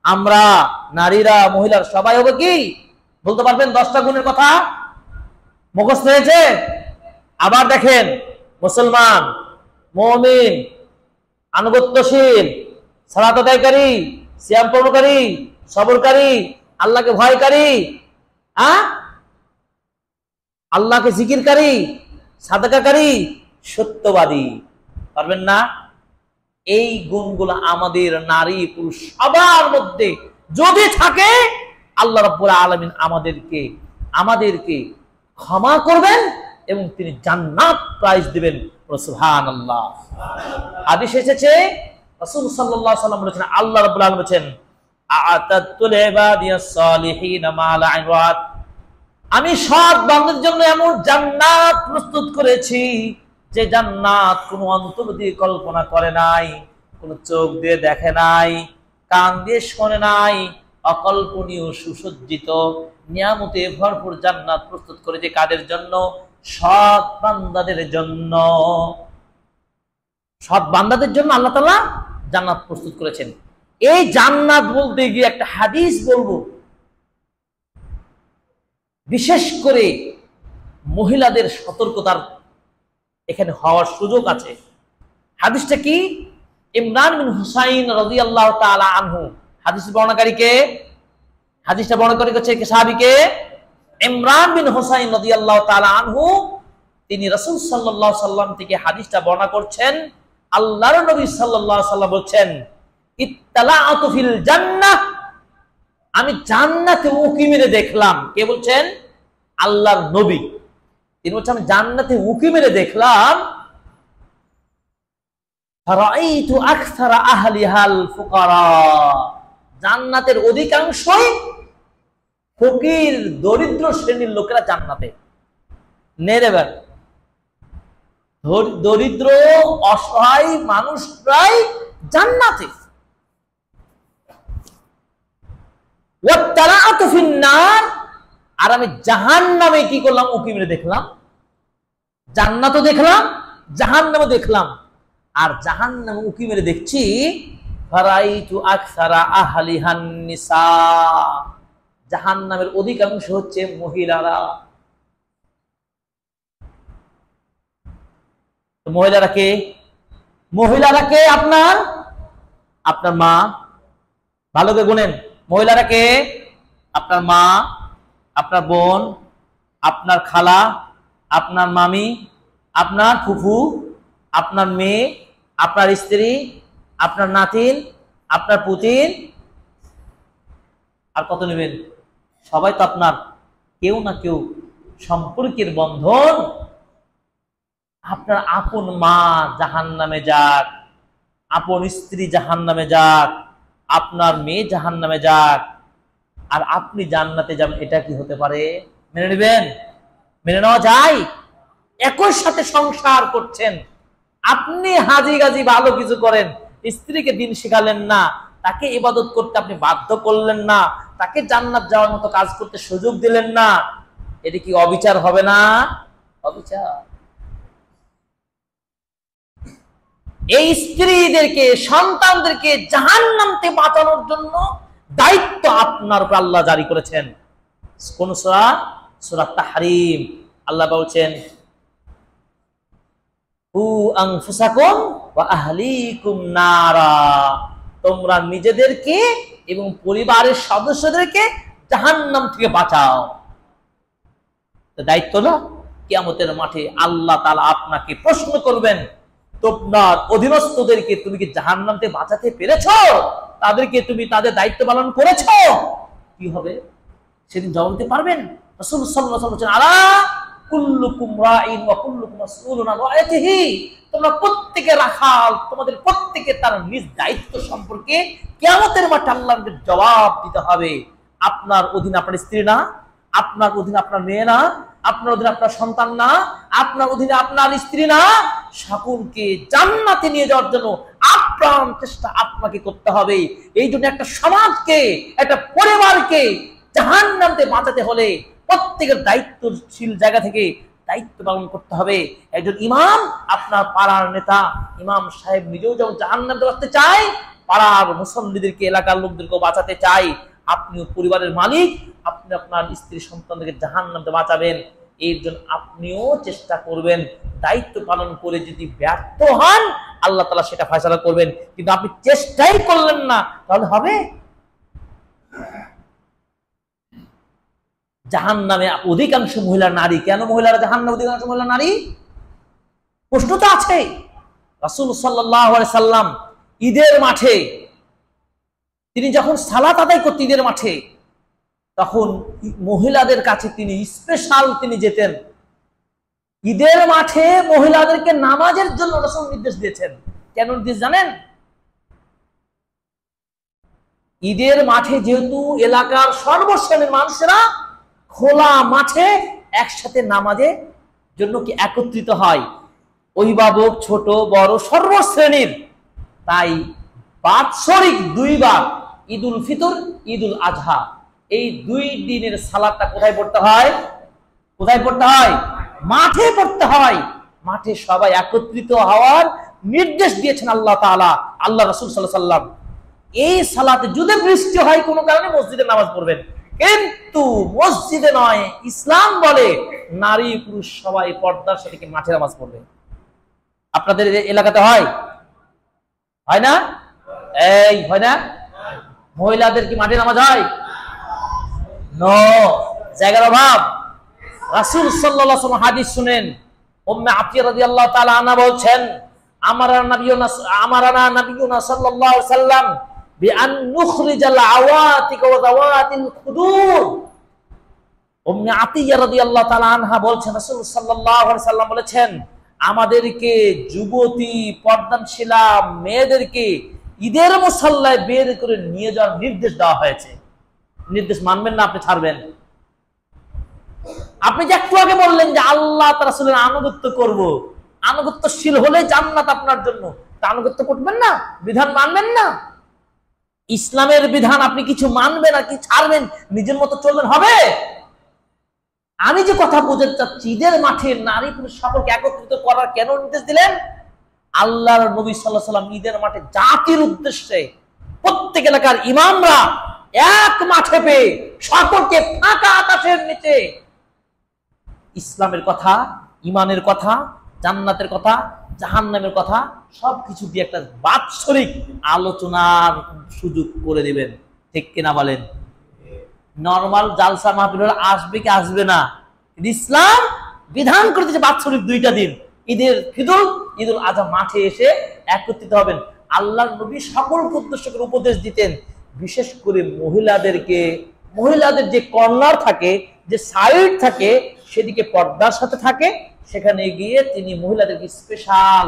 আমরা, নারীরা, মহিলার সবাই হবে কি? বলতে পারবেন 10টা গুণের কথা? মুখস্থ হয়েছে? আবার দেখেন, মুসলমান, মুমিন, আনুগত্যশীল, সালাত আদায়কারী, সিয়াম পালনকারী, সবরকারী, আল্লাহকে ভয়কারী, আল্লাহকে জিকিরকারী, সাদাকাকারী, সত্যবাদী। পারবেন না? এই গুণগুলো আমাদের নারী পুরুষ সবার মধ্যে যদি থাকে, আল্লাহ রাব্বুল আলামিন আমাদেরকে ক্ষমা করবেন এবং তিনি জান্নাত প্রাইজ দিবেন। সুবহানাল্লাহ। হাদিস এসেছে, রাসূল সাল্লাল্লাহু আলাইহি ওয়াসাল্লাম বলেছেন, আল্লাহ রাব্বুল আলামিন বলেছেন আ'তাতুল ইবাদিয়াস সালিহিনা মা লা আইন রাআত, আমি সৎ বান্দাদের জন্য এমন জান্নাত প্রস্তুত করেছি যে জান্নাত কোনো অন্তর দিয়ে কল্পনা করে নাই, কোনো চোখ দিয়ে দেখে নাই, কান দিয়ে শোনে নাই, অকল্পনীয় সুসজ্জিত নিয়ামতে ভরপুর জান্নাত প্রস্তুত করেছে। কাদের জন্য? সৎ বান্দাদের জন্য। সৎ বান্দাদের জন্য আল্লাহ তাআলা জান্নাত প্রস্তুত করেছেন। এই জান্নাত বলতে গিয়ে একটা হাদিস বলবো, বিশেষ করে মহিলাদের সতর্কতার এখানে হওয়ার সুযোগ আছে। হাদিসটা কি? ইমরান বিন হুসাইন রাদিয়াল্লাহু তাআলা আনহু, হাদিসের বর্ণনাকারী কে? হাদিসটা বর্ণনাকারী হচ্ছে সাহাবীকে ইমরান বিন হুসাইন রাদিয়াল্লাহু তাআলা আনহু। তিনি রাসূল সাল্লাল্লাহু আলাইহি সাল্লাম থেকে হাদিসটা বর্ণনা করছেন। আল্লাহর নবী সাল্লাল্লাহু আলাইহি সাল্লাম বলছেন, ইত্তালাআতু ফিল জান্নাহ, আমি জান্নাতে উঁকি মেরে দেখলাম। কে বলছেন? আল্লাহর নবী। তিনি বলছেন, আমি জান্নাতে উঁকি মেরে দেখলাম, ফারাআইতু আকসারা আহলিহাল ফুকারা, জান্নাতের অধিকাংশই ফকির, দরিদ্র শ্রেণীর লোকেরা জান্নাতে। নেরেবার দরিদ্র অসহায় মানুষরাই জান্নাতে। ওয়াত্তালাআতু ফিন্নার, আর আমি জাহান্নামে কি করলাম? উঁকি মেরে দেখলাম। জান্নাতও দেখলাম, জাহান্নামও দেখলাম। আর জাহান্নামে উঁকি মেরে দেখছি, ফারাইতু আকসারা আহলিহান নিসা, জাহান্নামের অধিকাংশ হচ্ছে মহিলারা। মহিলারা কে? মহিলারা কে? আপনার মা। ভালো করে গুনেন, মহিলারা কে? আপনার মা, আপনার বোন, আপনার খালা, আপনার মামি, আপনার ফুফু, আপনার মেয়ে, আপনার স্ত্রী, আপনার নাতিন, আপনার পুতিন, আর কত নেবেন? সবাই তো আপনার কেউ না কেউ সম্পর্কের বন্ধন। আপনার আপন মা জাহান্নামে যাক, আপন স্ত্রী জাহান্নামে যাক, আপনার মেয়ে জাহান্নামে যাক, আর আপনি জান্নাতে যাবেন, এটা কি হতে পারে? মেনে নেবেন? মেনে নেওয়া যায়? একই সাথে সংসার করছেন, আপনি হাজি গাজি ভালো কিছু করেন, স্ত্রীকে দিন শেখালেন না, তাকে ইবাদত করতে আপনি বাধ্য করলেন না, তাকে জান্নাত যাওয়ার মতো কাজ করতে সুযোগ দিলেন না, এটা কি অবিচার হবে না? অবিচার। এই স্ত্রীদেরকে, সন্তানদেরকে জাহান্নাম থেকে বাঁচানোর জন্য দায়িত্ব আপনার উপর আল্লাহ জারি করেছেন। কোন সূরা? সূরা তাহরিম। আল্লাহ বলছেন, কু আনফুসাকুম ওয়া আহলিকুম নারা, তোমরা নিজেদেরকে এবং পরিবারের সদস্যদেরকে জাহান্নাম থেকে বাঁচাও। দায়িত্ব না? কিয়ামতের মাঠে আল্লাহ তাআলা আপনাকে প্রশ্ন করবেন, তোমার অধীনস্থদেরকে তুমি কি জাহান্নাম থেকে বাঁচাতে পেরেছো? তাদেরকে তুমি তাদের দায়িত্ব পালন করেছো? কি হবে সেদিন জবাব দিতে পারবেন? রাসূল সাল্লাল্লাহু আলাইহি ওয়াসাল্লাম বলেন, আলা কুল্লুকুম রাঈন ওয়া কুল্লুকুম মাসউলুন আন রাইয়াতিহি, তোমরা প্রত্যেকে রাখাল, তোমাদের প্রত্যেকে তার নিজ দায়িত্ব সম্পর্কে কিয়ামতের মাঠে আল্লাহকে জবাব দিতে হবে। আপনার অধীনে আপনার স্ত্রী না, আপনার অধীনে আপনার মেয়ে না, আপনার অধীনে আপনার সন্তান না, আপনার অধীনে আপনার স্ত্রী না, সকলকে জান্নাতে নিয়ে যাওয়ার জন্য আপ্রাণ চেষ্টা আপনাকে করতে হবে। এই জন্য একটা সমাজকে, একটা পরিবারকে জাহান্নাম থেকে বাঁচাতে হলে প্রত্যেকের দায়িত্বশীল জায়গা থেকে দায়িত্ব পালন করতে হবে। একজন ইমাম, আপনার পাড়ার নেতা ইমাম সাহেব নিজেও যেমন জাহান্নাম থেকে বাঁচতে চায়, পাড়ার মুসল্লিদেরকে, এলাকার লোকদেরকেও বাঁচাতে চায়। আপনিও পরিবারের মালিক, আপনি আপনার স্ত্রী সন্তানদেরকে জাহান্নাম থেকে বাঁচাবেন। এর জন্য আপনিও চেষ্টা করবেন। দায়িত্ব পালন করে যদি ব্যর্থ হন, আল্লাহ তাআলা সেটা ফয়সালা করবেন। কিন্তু আপনি চেষ্টাই করলেন না, তাহলে হবে? জাহান্নামে অধিকাংশ মহিলা নারী। কেন মহিলারা জাহান্নামে অধিকাংশ মহিলা নারী? প্রশ্ন তো আছে। রাসূল সাল্লাল্লাহু আলাইহি সাল্লাম ঈদের মাঠে তিনি যখন সালাত আদায় করতেন ঈদের মাঠে, তখন মহিলাদের কাছে তিনি স্পেশাল তিনি যেতেন। ঈদের মাঠে মহিলাদেরকে নামাজের জন্য রাসূল নির্দেশ দিয়েছেন। কেন নির্দেশ জানেন? ঈদের মাঠে যেহেতু এলাকার সর্বশ্রেণীর মানুষেরা খোলা মাঠে একসাথে নামাজের জন্য কি একত্রিত হয়, অভিভাবক, ছোট বড় সর্বশ্রেণীর, তাই বাৎসরিক দুইবার ঈদুল ফিতর, ঈদুল আজহা, এই দুই দিনের সালাতটা কোথায় পড়তে হয়? কোথায় পড়তে হয়? মাঠে পড়তে হয়। মাঠে সবাই একত্রিত হওয়ার নির্দেশ দিয়েছেন আল্লাহ তাআলা, আল্লাহ রাসূল সাল্লাল্লাহু আলাইহি ওয়াসাল্লাম। এই সালাতে যদি বৃষ্টি হয় কোনো কারণে মসজিদে নামাজ পড়বেন, কিন্তু মসজিদে নয়। ইসলাম বলে নারী পুরুষ সবাই পর্দার সাথে কি মাঠে নামাজ পড়বে। আপনাদের এলাকাতে হয়? হয় না? এই হয় না? মহিলাদের কি মাঠে নামাজ হয়? নো, জায়গার অভাব। রাসূল সাল্লাল্লাহু আলাইহি ওয়াসাল্লাম হাদিস শুনেন, উম্মে আতিয়া রাদিয়াল্লাহু তাআলা আনহা বলছেন, আমারানা নবিয়ুনা সাল্লাল্লাহু আলাইহি ওয়াসাল্লাম বিআন নুখরিজাল আওয়াতিক ওয়া যাওয়াতিল খুদুর। উম্মে আতিয়া রাদিয়াল্লাহু তাআলা আনহা বলছেন, রাসূল সাল্লাল্লাহু আলাইহি ওয়াসাল্লাম বলেছেন, আমাদেরকে যুবতী পর্দানশীলা মেয়েদেরকে ঈদের মুসাল্লায় বের করে নিয়ে যাওয়ার নির্দেশ দেওয়া হয়েছে। নির্দেশ মানবেন না, আপনি ছাড়বেন? আপনি যে একটু আগে বললেন যে আল্লাহ তার রাসূলের আনুগত্য করব, আনুগত্যশীল হলে জান্নাত আপনার জন্য, তা আনুগত্য করবেন না, বিধান মানবেন না। ইসলামের বিধান আপনি কিছু মানবেন আর কি ছাড়বেন, নিজের মতো চলবেন, হবে? আমি যে কথা বোঝাতে চাচ্ছি, ঈদের মাঠে নারী পুরুষ সকলকে একত্রিত করার কেন নির্দেশ দিলেন? আল্লাহর নবী সাল্লাল্লাহু আলাইহি ওয়াসাল্লাম ঈদের মাঠে জাতির উদ্দেশ্যে প্রত্যেক এলাকার ইমামরা এক মাঠে পেয়ে সকলকে ফাঁকা আকাশের নিচে ইসলামের কথা, ইমানের কথা, জান্নাতের কথা, জাহান্নামের কথা সবকিছু দিয়ে একটা বাৎসরিক আলোচনার সুযোগ করে দিবেন। ঠিক কিনা বলেন? নরমাল জালসা মাহফিল আসবে কি আসবে না, ইসলাম বিধান করে দিয়েছে বাৎসরিক দুইটা দিন, ঈদের ফিতর, ঈদুল আজহা, মাঠে এসে একত্রিত হবেন। আল্লাহর নবী সকলকে উদ্দেশ্য করে উপদেশ দিতেন বিশেষ করে মহিলাদের যে কর্নার থাকে, যে সাইড থাকে, সেদিকে পর্দার সাথে থাকে, সেখানে গিয়ে তিনি মহিলাদেরকে স্পেশাল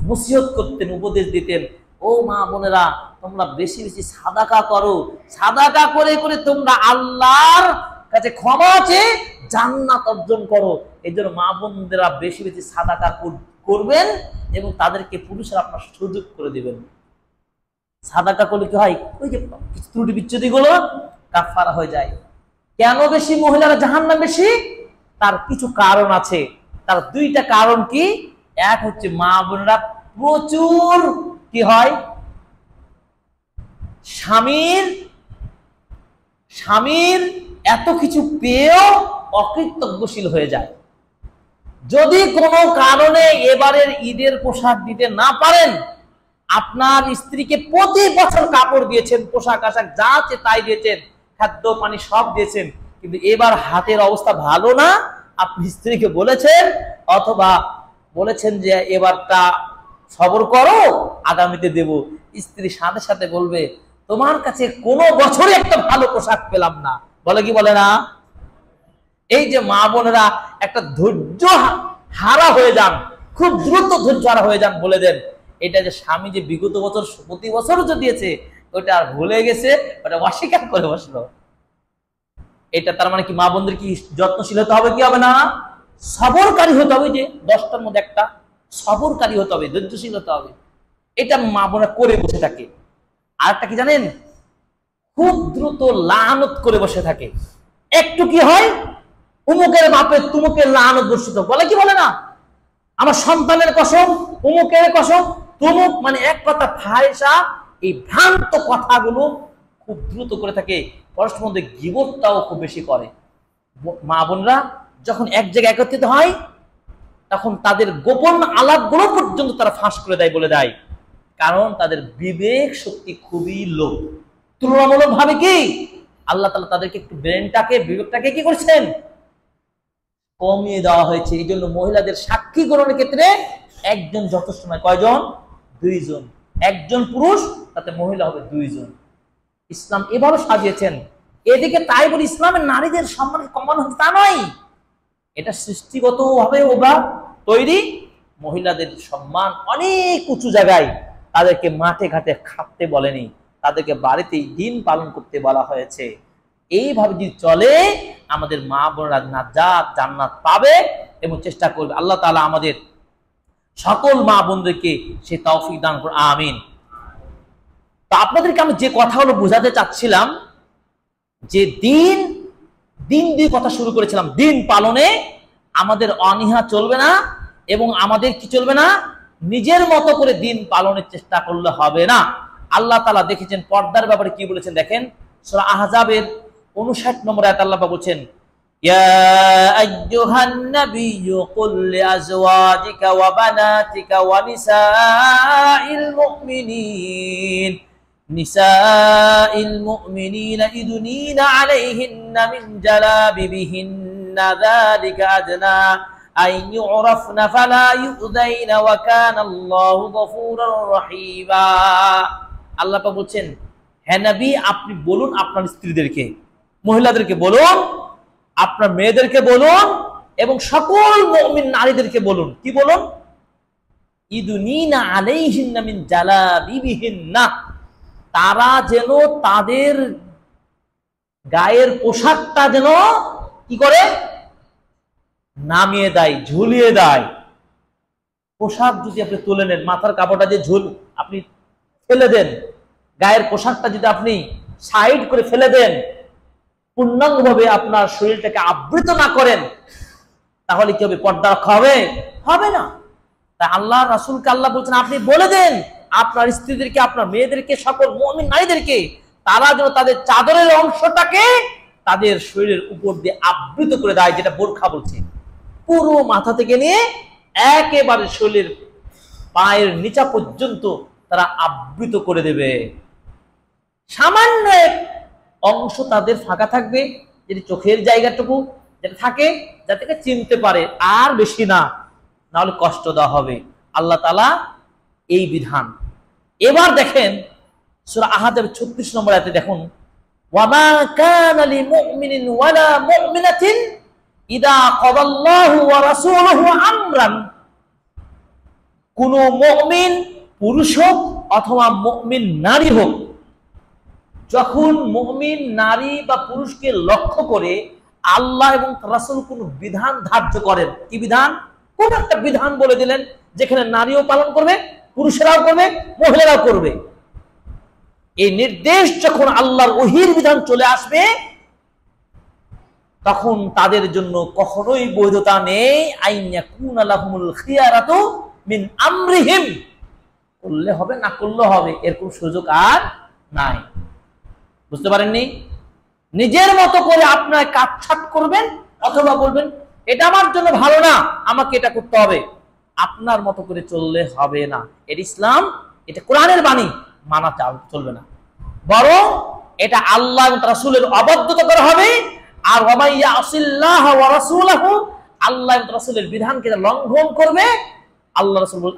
নসিহত করতেন, উপদেশ দিতেন। ও মা বোনেরা, তোমরা বেশি বেশি সাদাকা করো, সাদাকা করে করে তোমরা আল্লাহর কাছে ক্ষমা চেয়ে জান্নাত অর্জন করো। এই জন্য মা বোনদেরা বেশি বেশি সাদাকা করবেন এবং তাদেরকে পুরুষরা আপনার সুযোগ করে দিবেন। সাদাকা করলে কি হয়, ওই যে ত্রুটি বিচ্ছুতি গুলো কাফারা হয়ে যায়। কেন বেশি মহিলারা জাহান্নাম বেশি? তার কিছু কারণ আছে। তার দুইটা কারণ কি? এক হচ্ছে মা বোনেরা প্রচুর কি হয়, স্বামীর এত কিছু পেয়েও অকৃতজ্ঞশীল হয়ে যায়। যদি কোনো কারণে এবারের ঈদের পোশাক দিতে না পারেন, আপনার স্ত্রীকে প্রতি বছর কাপড় দিয়েছেন, পোশাক আশাক যা আছে তাই দিয়েছেন, খাদ্য পানি সব দিয়েছেন, কিন্তু এবার হাতের অবস্থা ভালো না, আপনি স্ত্রীকে বলেছেন অথবা বলেছেন যে এবারটা সবর করো, আগামীতে দেব। স্ত্রী সাথে সাথে বলবে, তোমার কাছে কোনো বছরে একটা ভালো পোশাক পেলাম না, বলে কি বলে না? এই যে মা বোনেরা একটা ধৈর্য হারা হয়ে যান, খুব দ্রুত ধৈর্য হারা হয়ে যান, বলে দেন এটা যে স্বামী যে বিগত বছর প্রতি বছরও যে দিয়েছে ওটা আর ভুলে গেছে, ওটা অস্বীকার করে বসলো। এটা তার মানে কি মা বোনদের কি যত্নশীল হতে হবে, কি হবে না? সবরকারী হতে হবে। যে 10টার মধ্যে একটা সবরকারী হতে হবে, ধৈর্যশীল হতে হবে। এটা মা বোনেরা করে বসে থাকে। আর একটা কি জানেন, খুব দ্রুত লানত করে বসে থাকে। একটু কি হয়, উমুকের বাপে তুমুকের লানত বর্ষিত, বলে কি বলে না? আমার সন্তানের কসম, উমুকের কসম, তুমুক, মানে এক কথা ফায়সা, এই ভ্রান্ত কথাগুলো খুব দ্রুত করে থাকে। পরস্পর মধ্যে গীবতটাও খুব বেশি করে। মা বোনরা যখন এক জায়গায় একত্রিত হয়, তখন তাদের গোপন আলাপগুলো পর্যন্ত তারা ফাঁস করে দেয়, বলে দেয়। কারণ তাদের বিবেক শক্তি খুবই লো। তুলনামূলক ভাবে কি আল্লাহ তাআলা তাদেরকে একটু ব্রেনটাকে, বিবেকটাকে কি করেছেন, কমিয়ে দেওয়া হয়েছে। এই জন্য মহিলাদের সাক্ষী গ্রহণের ক্ষেত্রে একজন যথেষ্ট নয়। কয়জন? 2 জন। একজন পুরুষ, তাতে মহিলা হবে 2 জন। ইসলাম এভাবে সাজিয়েছেন। এদিকে তাই বলি ইসলামের নারীদের সম্মান কমানো হচ্ছে তা নয়, এটা সৃষ্টিগত ভাবে ওরা তৈরি। মহিলাদের সম্মান অনেক উঁচু জায়গায়, তাদেরকে মাঠে ঘাটে খাটতে বলেনি, তাদেরকে বাড়িতেই দিন পালন করতে বলা হয়েছে। এইভাবে যদি চলে, আমাদের মা বোনেরা নাজাত জান্নাত পাবে এবং চেষ্টা করবে। আল্লাহ তাআলা আমাদের সকল মা বোনদেরকে সে তৌফিক দান করুন, আমিন। তো আপনাদেরকে আমি যে কথাগুলো বোঝাতে চাচ্ছিলাম, যে দিন দিয়ে কথা শুরু করেছিলাম, দিন পালনে আমাদের অনীহা চলবে না এবং আমাদের কি চলবে না, নিজের মতো করে দিন পালনের চেষ্টা করলে হবে না। আল্লাহ তাআলা দেখেছেন পর্দার ব্যাপারে কি বলেছেন, দেখেন সূরা আহজাবের 59 নম্বর আয়াতে আল্লাহ বলেছেন, ইয়া আইয়ুহান নাবিয়্যু কুল লিআজওয়াজিকা ওয়া বানাতিকা ওয়া নিসাইল মুমিনিনা ইদুনিনা আলাইহিন্না মিন জালাবিবিহিন্না যালিকা আদনা আন ইউরাফনা ফালা ইউযাইনা ওয়া কানা আল্লাহু গফুরুর রহিমা। আল্লাহ পাক বলছেন, হে নবী আপনি বলুন আপনার স্ত্রীদেরকে, মহিলাদেরকে বলুন, আপনার মেয়েদেরকে বলুন এবং সকল মুমিন নারীদেরকে বলুন, কি বলুন? ইদুনিনা আলাইহিন্না মিন জালাবিবিহিন্না, তারা যেন তাদের গায়ের পোশাকটা যেন কি করে, নামিয়ে দেয়, ঝুলিয়ে দেয়। পোশাক যদি আপনি তুলে নেন, মাথার কাপড়টা যে আপনি ফেলে দেন, গায়ের পোশাকটা যদি আপনি সাইড করে ফেলে দেন, পূর্ণাঙ্গভাবে আপনার শরীরটাকে আবৃত না করেন, তাহলে কি হবে? পর্দা রক্ষা হবে? হবে না। তাই আল্লাহ রাসূলকে আল্লাহ বলছেন, আপনি বলে দেন আপনার স্ত্রীদেরকে, আপনার মেয়েদেরকে, সকল মুমিন নারীদেরকে, তারা যেন তাদের চাদরের অংশটাকে তাদের শরীরের উপর দিয়ে আবৃত করে দেয়, যেটা বোরখা বলছে। পুরো মাথা থেকে নিয়ে একেবারে শরীরের পায়ের নিচা পর্যন্ত তারা আবৃত করে দেবে। সামান্য এক অংশ তাদের ফাঁকা থাকবে, যেটি চোখের জায়গাটুকু যেটা থাকে, যাতে চিনতে পারে, আর বেশি না, নাহলে কষ্ট দেওয়া হবে। আল্লাহ তাআলা এই বিধান। এবার দেখেন সূরা আহাদের 36 নম্বর আয়াতে দেখুন, ওয়ামা কানা লিমুমিনিন ওয়ালা মুমিনাতিন ইদা ক্বাদাল্লাহু ওয়া রাসূলুহু আমরান, কোন মুমিন পুরুষ হোক অথবা মুমিন নারী হোক, যখন মুমিন নারী বা পুরুষকে লক্ষ্য করে আল্লাহ এবং রাসূল কোন বিধান ধার্য করেন, কি বিধান? কোন একটা বিধান বলে দিলেন যেখানে নারীও পালন করবে, পুরুষেরাও করবে, মহিলারাও করবে। এই নির্দেশ যখন আল্লাহর ওহীর বিধান চলে আসবে, তখন তাদের জন্য কখনোই বৈধতা নেই আইয়া কুনা লাহুমুল খিয়ারাতু মিন আমরিহিম, করলে হবে না করলে হবে, এরকম সুযোগ আর নাই। বুঝতে পারেননি? নিজের মতো করে আপনার কাটছাট করবেন অথবা বলবেন এটা আমার জন্য ভালো না, আমাকে এটা করতে হবে, আপনার মতো করে চললে হবে না। এর ইসলাম, এটা কোরআনের বাণী, মানা চলবে না, বরং এটা আল্লাহ এবং রাসূলের অবাধ্যতা করা হবে। আর ওয়ামাইয়া আসিল্লাহ ওয়া রাসূলহু, আল্লাহ এবং রাসূলের বিধানকে লঙ্ঘন করবে,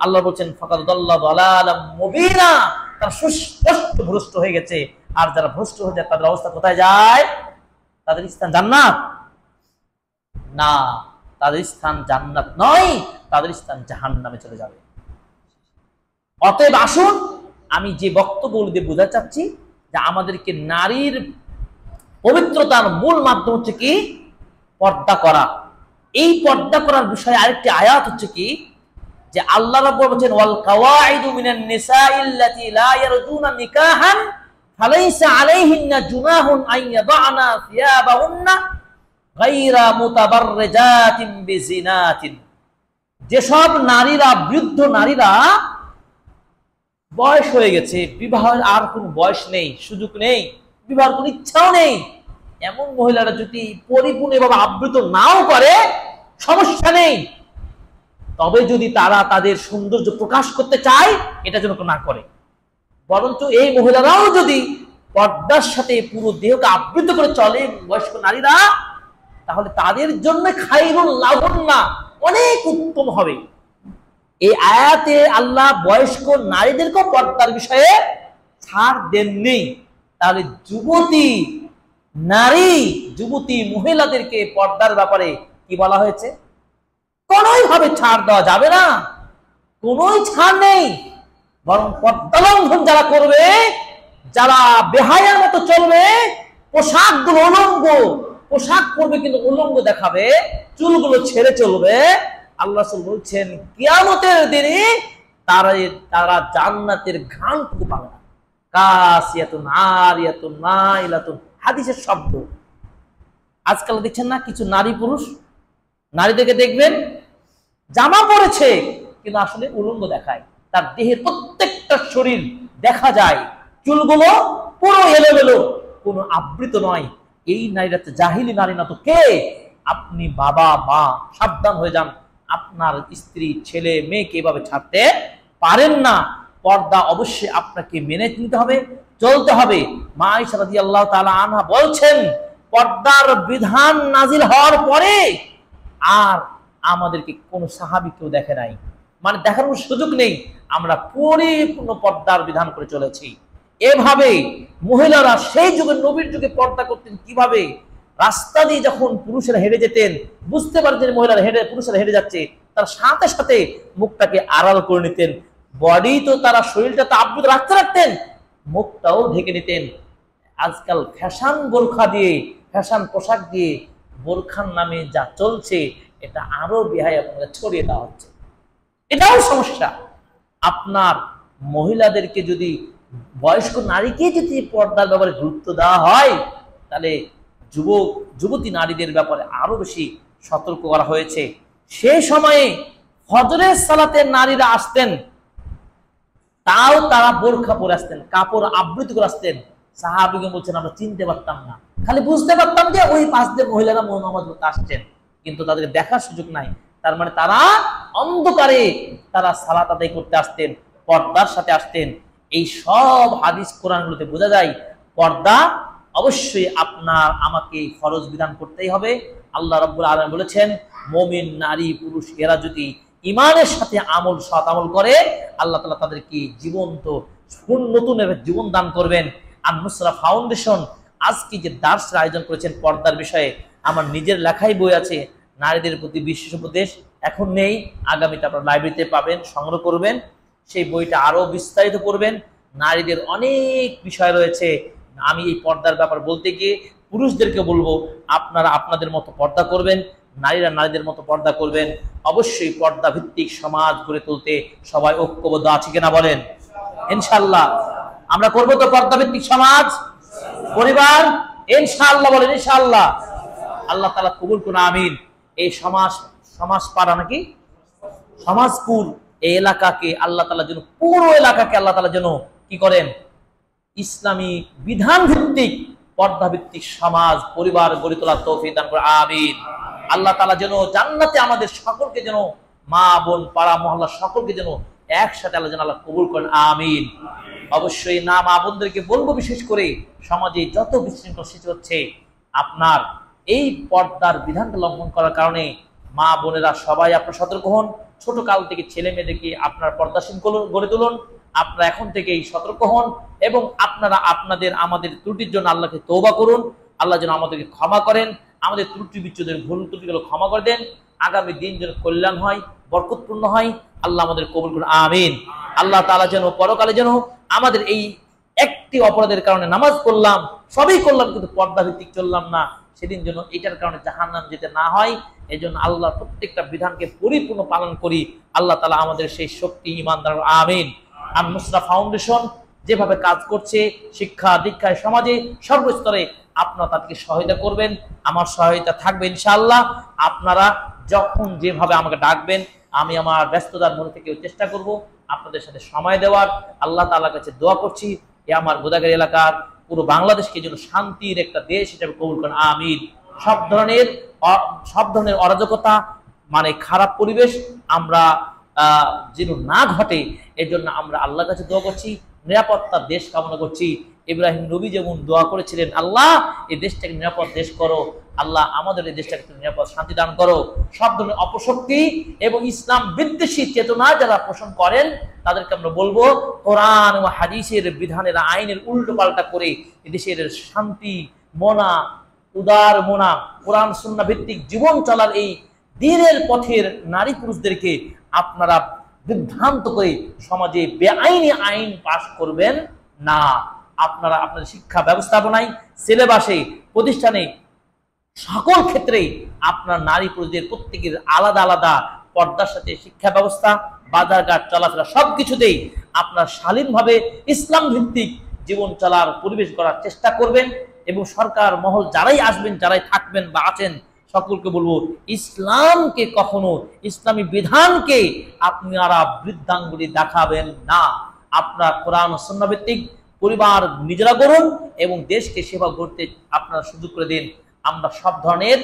আল্লাহ বলছেন ফাকাদ দাল্লা দালালাম মুবিনা, তার সুস্পষ্ট ভ্রষ্ট হয়ে গেছে। আর যারা ভ্রষ্ট হয়ে যায় তাদের অবস্থা কোথায় যায়? তাদের স্থান জান্নাত না, তাদের স্থান জান্নাত নয়, তাদের স্থান জাহান্নামে চলে যাবে। অতএব আসুন, আমি যে বক্তব্য দিয়ে বোঝাতে চাচ্ছি যে আমাদেরকে নারীর পবিত্রতার মূল মাধ্যম হচ্ছে কি? পর্দা করা। এই পর্দা করার বিষয়ে আরেকটি আয়াত হচ্ছে কি, যে আল্লাহ রাব্বুল বলেন ওয়াল কাওয়াইদু মিনান নিসাইল্লাতী লা ইয়ারজুনা নিকাহান ফালাইসা আলাইহিন্না জুনাহুন আন ইয়াদানা সিয়াবাহুন্না গায়রা মুতাবাররিজাতিন বিজিনাতিন। যেসব নারীরা, বৃদ্ধ নারীরা বয়স হয়ে গেছে, বিবাহের আর কোনো বয়স নেই, সুযোগ নেই, বিবাহের কোনো ইচ্ছাও নেই, এমন মহিলারা যদি পরিপূর্ণভাবে আবৃত নাও করে সমস্যা নেই, তবে যদি তারা তাদের সৌন্দর্য প্রকাশ করতে চায় এটা যেন না করে, বরঞ্চ এই মহিলারাও যদি পর্দার সাথে পুরো দেহকে আবৃত করে চলে বয়স্ক নারীরা, তাহলে তাদের জন্য খায়রুল লাহুন্না, অনেক উত্তম হবে। এই আয়াতে আল্লাহ বয়স্ক নারীদেরকে পর্দার বিষয়ে ছাড় দেননি। তাহলে যুবতী মহিলাদেরকে পর্দার ব্যাপারে কি বলা হয়েছে? কোনোই ভাবে ছাড় দেওয়া যাবে না, কোনোই ছাড় নেই, বরং পর্দা লঙ্ঘন যারা করবে, যারা বেহায়ার মতো চলবে, পোশাকগুলো উলঙ্গ, পোশাক পরবে কিন্তু উলঙ্গ দেখাবে, চুলগুলো ছেড়ে চলবে, আল্লাহ রাসূল বলছেন কিয়ামতের দিনে তারা জান্নাতের ঘ্রাণটুকু পাবে না। কাসিয়াতুন আরিয়াতুন নাইলাতুন, হাদিসের শব্দ। আজকাল দেখছেন না কিছু নারী পুরুষ, নারীদেরকে দেখবেন জামা পরেছে কিন্তু আসলে উলঙ্গ দেখায়, তার দেহের প্রত্যেকটা শরীর দেখা যায়, চুলগুলো পুরো এলোমেলো, কোনো আবৃত নয়। এই নারীরা তো জাহিলি নারী না তো কে? আপনি বাবা মা সাবধান হয়ে যান, আপনার স্ত্রী ছেলে মেয়েকে এভাবে ছাড়তে পারেন না। পর্দা অবশ্যই আপনাকে মেনে নিতে হবে, চলতে হবে। মা আয়েশা রাদিয়াল্লাহু তাআলা আনহা বলছেন, পর্দার বিধান নাজিল হওয়ার পরে আর আমাদেরকে কোন সাহাবী কেউ দেখে নাই, মানে দেখার কোনো সুযোগ নেই, আমরা পরিপূর্ণ পর্দার বিধান করে চলেছি। এভাবে মহিলারা সেই যুগে, নবীর যুগে পর্দা করতেন কিভাবে? রাস্তা দিয়ে যখন পুরুষেরা হেঁটে যেতেন, বুঝতে পারতেন মহিলারা পুরুষেরা হেঁটে যাচ্ছে, তার সাথে সাথে মুখটাকে আড়াল করে নিতেন, বডি তো তারা শরীরটা তো আবৃত রাখতেন, মুখটাও ঢেকে নিতেন। আজকাল ফ্যাশন বোরখা দিয়ে, ফ্যাশন পোশাক দিয়ে বোরখার নামে যা চলছে, এটা আরো বেহায়া ছড়িয়ে দেওয়া হচ্ছে, এটাও সমস্যা। আপনার মহিলাদেরকে যদি, বয়স্ক নারীকে যদি পর্দার ব্যাপারে গুরুত্ব দেওয়া হয়, তাহলে যুবতী নারীদের ব্যাপারে আরো বেশি সতর্ক করা হয়েছে। সেই সময়ে ফজরের সালাতে নারীরা আসতেন, তাও তারা বোরখা পরে আসতেন, কাপড় আবৃত করে আসতেন। সাহাবীগণ বলছেন আমরা চিনতে পারতাম না, খালি বুঝতে পারতাম যে ওই পাশ দিয়ে মহিলারা নামাজ পড়তে আসছেন, কিন্তু তাদেরকে দেখার সুযোগ নাই। তার মানে তারা অন্ধকারে তারা সালাত আদায় করতে আসতেন, পর্দার সাথে আসতেন। এই সব হাদিস কোরআনগুলোতে বোঝা যায় পর্দা অবশ্যই আপনার আমাকে ফরজ বিধান করতেই হবে। আল্লাহ রাব্বুল আলামিন বলেছেন, মুমিন নারী পুরুষ এরা যদি ঈমানের সাথে সৎ আমল করে, আল্লাহ তাআলা তাদেরকে জীবন্ত নতুন একটা জীবন দান করবেন। আর নুসরা ফাউন্ডেশন আজকে যে দার্সের আয়োজন করেছেন পর্দার বিষয়ে, আমার নিজের লেখাই বই আছে নারীদের প্রতি বিশেষ উপদেশ, এখন নেই, আগামীতে আপনারা লাইব্রেরিতে পাবেন, সংগ্রহ করবেন, সেই বইটা আরো বিস্তারিত পড়বেন। নারীদের অনেক বিষয় রয়েছে। আমি এই পর্দার ব্যাপার বলতে গিয়ে পুরুষদেরকে বলবো, আপনারা আপনাদের মতো পর্দা করবেন, নারীরা নারীদের মতো পর্দা করবেন। অবশ্যই পর্দা ভিত্তিক সমাজ গড়ে তুলতে সবাই ঐক্যবদ্ধ আছে কিনা বলেন? ইনশাআল্লাহ আমরা করবো তো পর্দা ভিত্তিক সমাজ, পরিবার? ইনশাআল্লাহ বলেন ইনশাআল্লাহ। আল্লাহ তাআলা কবুল করুন, আমিন। এই সমাজ পাড়া নাকি সমাজপুর, এই এলাকাকে আল্লাহ তাআলা যেন, পুরো এলাকাকে আল্লাহ তাআলা যেন কি করেন, ইসলামী বিধান ভিত্তিক পর্দা ভিত্তিক সমাজ পরিবার গড়ে তোলার তৌফিক দান করে, আমিন। আল্লাহ তাআলা যেন জান্নাতে আমাদের সকলকে যেন, মা বোন পাড়া মহল্লা সকলকে যেন একসাথে আল্লাহ যেন আল্লাহ কবুল করেন, আমিন। অবশ্যই না মা বোনদেরকে বলবো, বিশেষ করে সমাজে যত বিশৃঙ্খলা সৃষ্টি হচ্ছে, আপনার এই পর্দার বিধানটা লঙ্ঘন করার কারণে মা বোনেরা সবাই আপনার সতর্ক হন। ছোট কাল থেকে ছেলে মেয়েদেরকে আপনার পর্দাসীন গড়ে তুলুন। আপনারা এখন থেকেই সতর্ক হন এবং আপনারা আমাদের ত্রুটির জন্য আল্লাহকে তওবা করুন। আল্লাহ যেন আমাদেরকে ক্ষমা করেন, আমাদের ত্রুটি বিচ্ছুদের ভুল ত্রুটিগুলো ক্ষমা করে দেন। আগামী দিন যেন কল্যাণ হয়, বরকতপূর্ণ হয়, আল্লাহ আমাদের কবুল করুন, আমিন। আল্লাহ তাআলা যেন পরকালে যেন আমাদের এই একটি অপরাধের কারণে নামাজ পড়লাম, সবই করলাম, কিন্তু পর্দা ভিত্তিক চললাম না, সেদিন যেন এটার কারণে জাহান্নাম যেতে না হয়। এই জন্য আল্লাহ প্রত্যেকটা বিধানকে পরিপূর্ণ পালন করি। আল্লাহ তাআলা আমাদের সেই শক্তি ঈমান দান, আমিন। আর নুসরা ফাউন্ডেশন যেভাবে কাজ করছে শিক্ষা দীক্ষায় সমাজে সর্বস্তরে, আপনারা তাদেরকে সহায়তা করবেন, আমার সহায়তা থাকবে ইনশাআল্লাহ। আপনারা যখন যেভাবে আমাকে ডাকবেন, আমি আমার ব্যস্ততার মধ্যে থেকে চেষ্টা করব আপনাদের সাথে সময় দেওয়ার। আল্লাহ তাআলার কাছে দোয়া করছি, এ আমার গোদাগাড়ী এলাকার পুরো বাংলাদেশকে যেন শান্তির একটা দেশ হিসেবে কবুল করেন, আমিন। সব ধরনের অরাজকতা, মানে খারাপ পরিবেশ আমরা যেন না ঘটে, এর জন্য আমরা আল্লাহর কাছে দোয়া করছি, নিরাপত্তার দেশ কামনা করছি। ইব্রাহিম নবী যেমন দোয়া করেছিলেন, আল্লাহ এই দেশটাকে নিরাপদ দেশ করো, আল্লাহ আমাদের এই দেশটাকে নিরাপদ শান্তি দান করো। সব ধরনের অপশক্তি এবং ইসলাম বিদ্বেষী চেতনা যারা পোষণ করেন, তাদেরকে আমরা বলবো কোরআন ও হাদিসের বিধানের আইনের উল্টো পাল্টা করে এদেশের শান্তি মনা, উদার মনা, কোরআন সুন্নাহ ভিত্তিক জীবন চলার এই দ্বীনের পথের নারী পুরুষদেরকে আপনারা বিভ্রান্ত করে সমাজে বেআইনি আইন পাশ করবেন না। আপনারা আপনাদের শিক্ষা ব্যবস্থাপনায়, সিলেবাসে, প্রতিষ্ঠানে, সকল ক্ষেত্রেই আপনার নারী পুরুষদের প্রত্যেকের আলাদা আলাদা পর্দার সাথে শিক্ষা ব্যবস্থা, বাজারঘাট, চলাফেরা সবকিছুতেই আপনার শালীনভাবে ইসলাম ভিত্তিক জীবন চলার পরিবেশ করার চেষ্টা করবেন। এবং সরকার মহল যারাই আসবেন, যারাই থাকবেন বা আছেন, সকলকে বলবো ইসলামকে কখনো, ইসলামী বিধানকে আপনারা বৃদ্ধাঙ্গুলি দেখাবেন না। আপনার কোরআন ও সুন্নাহ ভিত্তিক পরিবার নিজেরা করুন এবং দেশকে সেবা করতে আপনারা সুযোগ করে দিন। আমরা সব ধরনের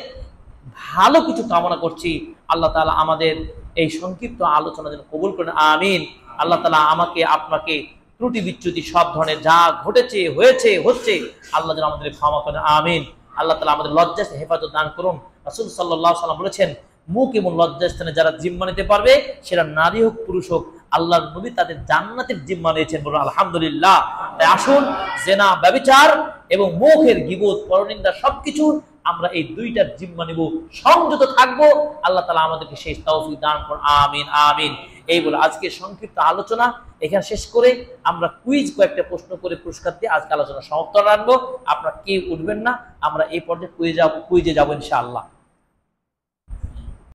ভালো কিছু কামনা করছি। আল্লাহ তাআলা আমাদের এই সংক্ষিপ্ত আলোচনা যেন কবুল করেন, আমিন। আল্লাহ তাআলা আমাকে আপনাকে ত্রুটি বিচ্যুতি সব ধরনের যা ঘটেছে, হয়েছে, হচ্ছে, আল্লাহ যেন আমাদের ক্ষমা করেন, আমিন। আল্লাহ তাআলা আমাদের লজ্জাস্থানে হেফাজত দান করুন। রাসূল সাল্লাল্লাহু আলাইহি ওয়াসাল্লাম বলেছেন, মুখ এবং লজ্জাস্থানে যারা জিম্মা নিতে পারবে, সেটা নারী হোক পুরুষ হোক, আল্লাহর নবী তাদের জান্নাতের জিম্মা নিয়েছেন, বলুন আলহামদুলিল্লাহ। তাই আসুন জেনা, ব্যভিচার এবং মুখের গীবত, পরনিন্দা সবকিছু আমরা এই দুইটার জিম্মা নিব, সংযত থাকবো। আল্লাহ তাআলা আমাদেরকে সেই তৌফিক দান করুন, আমিন আমিন। এই বলে আজকে সংক্ষিপ্ত আলোচনা এখানে শেষ করে আমরা কুইজ কয়েকটা প্রশ্ন করে পুরস্কার দিয়ে আজকে আলোচনা সমাপ্ত রাখবো। আপনারা কেউ উঠবেন না, আমরা এই পর্যায়ে কুইজে যাবো ইনশাআল্লাহ।